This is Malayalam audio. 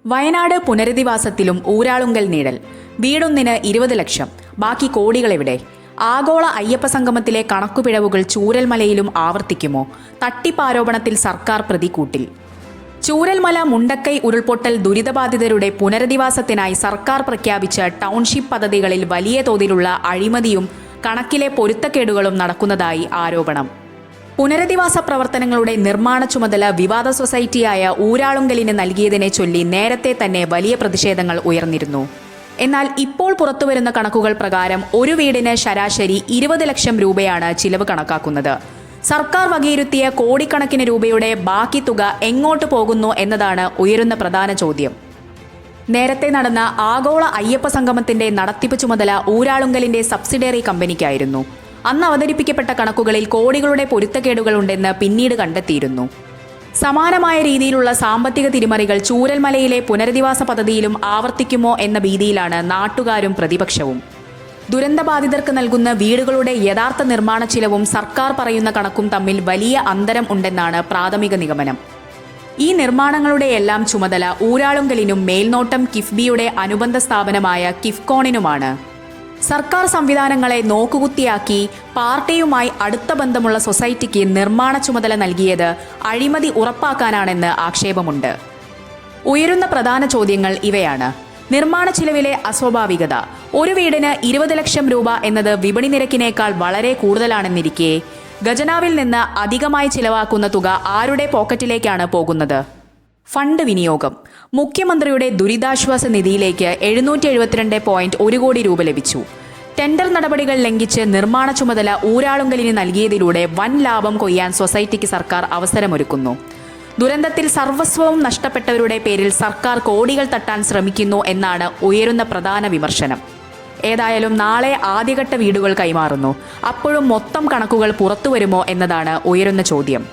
വയനാട് പുനരധിവാസത്തിലും ഊരാളുങ്കൽ നീഴൽ. വീടൊന്നിന് 20 ലക്ഷം, ബാക്കി കോടികളെവിടെ? ആഗോള അയ്യപ്പ സംഗമത്തിലെ കണക്കുപിഴവുകൾ ചൂരൽമലയിലും ആവർത്തിക്കുമോ? തട്ടിപ്പാരോപണത്തിൽ സർക്കാർ പ്രതിക്കൂട്ടിൽ. ചൂരൽമല മുണ്ടക്കൈ ഉരുൾപൊട്ടൽ ദുരിതബാധിതരുടെ പുനരധിവാസത്തിനായി സർക്കാർ പ്രഖ്യാപിച്ച ടൗൺഷിപ്പ് പദ്ധതികളിൽ വലിയ തോതിലുള്ള അഴിമതിയും കണക്കിലെ പൊരുത്തക്കേടുകളും നടക്കുന്നതായി ആരോപണം. പുനരധിവാസ പ്രവർത്തനങ്ങളുടെ നിർമ്മാണ ചുമതല വിവാദ സൊസൈറ്റിയായ ഊരാളുങ്കലിന് നൽകിയതിനെ ചൊല്ലി നേരത്തെ തന്നെ വലിയ പ്രതിഷേധങ്ങൾ ഉയർന്നിരുന്നു. എന്നാൽ ഇപ്പോൾ പുറത്തുവരുന്ന കണക്കുകൾ പ്രകാരം ഒരു വീടിന് ശരാശരി 20 ലക്ഷം രൂപയാണ് ചിലവ് കണക്കാക്കുന്നത്. സർക്കാർ വകയിരുത്തിയ കോടിക്കണക്കിന് രൂപയുടെ ബാക്കി തുക എങ്ങോട്ട് പോകുന്നു എന്നതാണ് ഉയരുന്ന പ്രധാന ചോദ്യം. നേരത്തെ നടന്ന ആഗോള അയ്യപ്പ സംഗമത്തിന്റെ നടത്തിപ്പ് ചുമതല ഊരാളുങ്കലിന്റെ സബ്സിഡിയറി കമ്പനിക്കായിരുന്നു. അന്ന് അവതരിപ്പിക്കപ്പെട്ട കണക്കുകളിൽ കോടികളുടെ പൊരുത്തക്കേടുകളുണ്ടെന്ന് പിന്നീട് കണ്ടെത്തിയിരുന്നു. സമാനമായ രീതിയിലുള്ള സാമ്പത്തിക തിരിമറികൾ ചൂരൽമലയിലെ പുനരധിവാസ പദ്ധതിയിലും ആവർത്തിക്കുമോ എന്ന ഭീതിയിലാണ് നാട്ടുകാരും പ്രതിപക്ഷവും. ദുരന്തബാധിതർക്ക് നൽകുന്ന വീടുകളുടെ യഥാർത്ഥ നിർമ്മാണ ചിലവും സർക്കാർ പറയുന്ന കണക്കും തമ്മിൽ വലിയ അന്തരം ഉണ്ടെന്നാണ് പ്രാഥമിക നിഗമനം. ഈ നിർമ്മാണങ്ങളുടെയെല്ലാം ചുമതല ഊരാളുങ്കലിനും മേൽനോട്ടം കിഫ്ബിയുടെ അനുബന്ധ സ്ഥാപനമായ കിഫ്കോണിനുമാണ്. സർക്കാർ സംവിധാനങ്ങളെ നോക്കുകുത്തിയാക്കി പാർട്ടിയുമായി അടുത്ത ബന്ധമുള്ള സൊസൈറ്റിക്ക് നിർമ്മാണ ചുമതല നൽകിയത് അഴിമതി ഉറപ്പാക്കാനാണെന്ന് ആക്ഷേപമുണ്ട്. ഉയരുന്ന പ്രധാന ചോദ്യങ്ങൾ ഇവയാണ്. നിർമ്മാണ ചിലവിലെ അസ്വാഭാവികത. ഒരു വീടിന് 20 ലക്ഷം രൂപ എന്നത് വിപണി നിരക്കിനേക്കാൾ വളരെ കൂടുതലാണെന്നിരിക്കെ ഖജനാവിൽ നിന്ന് അധികമായി ചിലവാക്കുന്ന തുക ആരുടെ പോക്കറ്റിലേക്കാണ് പോകുന്നത്? ഫണ്ട് വിനിയോഗം. മുഖ്യമന്ത്രിയുടെ ദുരിതാശ്വാസ നിധിയിലേക്ക് 772.1 കോടി രൂപ ലഭിച്ചു. ടെൻഡർ നടപടികൾ ലംഘിച്ച് നിർമ്മാണ ചുമതല ഊരാളുങ്കലിന് നൽകിയതിലൂടെ വൻ ലാഭം കൊയ്യാൻ സൊസൈറ്റിക്ക് സർക്കാർ അവസരമൊരുക്കുന്നു. ദുരന്തത്തിൽ സർവസ്വവും നഷ്ടപ്പെട്ടവരുടെ പേരിൽ സർക്കാർ കോടികൾ തട്ടാൻ ശ്രമിക്കുന്നു എന്നാണ് ഉയരുന്ന പ്രധാന വിമർശനം. ഏതായാലും നാളെ ആദ്യഘട്ട വീടുകൾ കൈമാറുന്നു. അപ്പോഴും മൊത്തം കണക്കുകൾ പുറത്തുവരുമോ എന്നതാണ് ഉയരുന്ന ചോദ്യം.